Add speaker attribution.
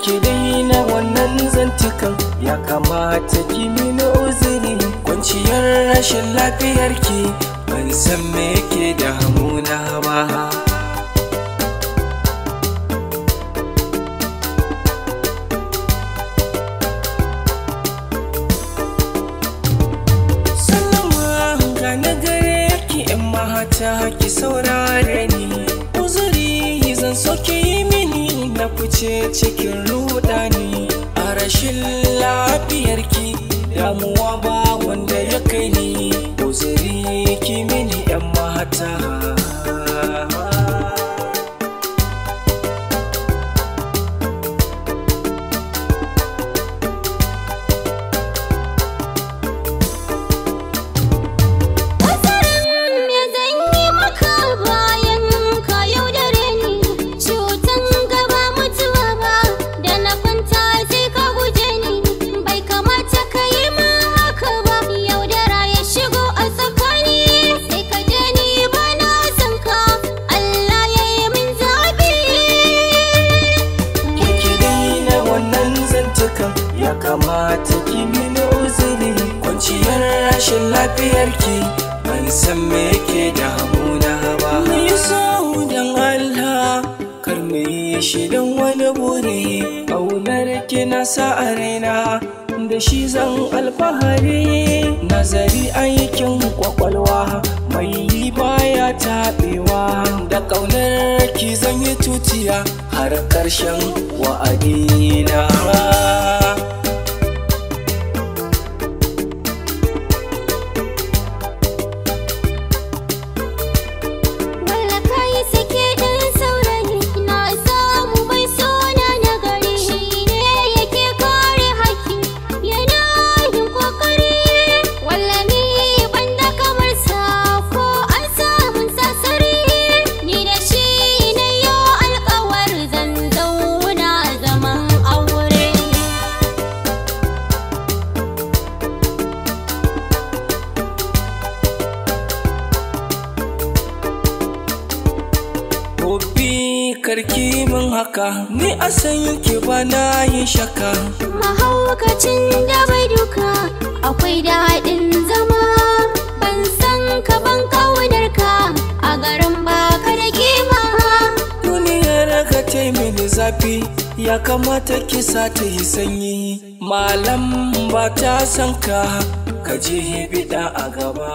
Speaker 1: ki daina wannan zantukan, ya kamata ki mini uzuri. Kwanciyar rashin lafiyarki ban san me ke damuna ba. Mata ki saurare ni, uzuri zan so ki yi mini na fice cikin rudani. A rashin lafiyarki damuwa ba wanda ya kai ni, uzuri ki mini 'yan mata. Ya kamata ki mini uzuri, kwanciyar rashin lafiyarki ban san me ke damuna ba. Ni so dan Allah kar mu yi shi dan wani buri, ƙaunar ki na sa a raina da shi zan alfahari. Nazari aikin kwakwalwa mai yi baya taɓewa, da ƙaunar ki zan yi tutiya har ƙarshen wa'adina. Karki min haka, ni a san ki ba na yin shaka.
Speaker 2: Mahaukacin da bai duka akwai daɗin zama, ban san ka ban ƙaunar ka a garin baka da kima.
Speaker 1: Duniyar ka ta mini zafi, ya kamata ki sa ta yi sanyi. Malam ba ta san ka, ka je bida a gaba.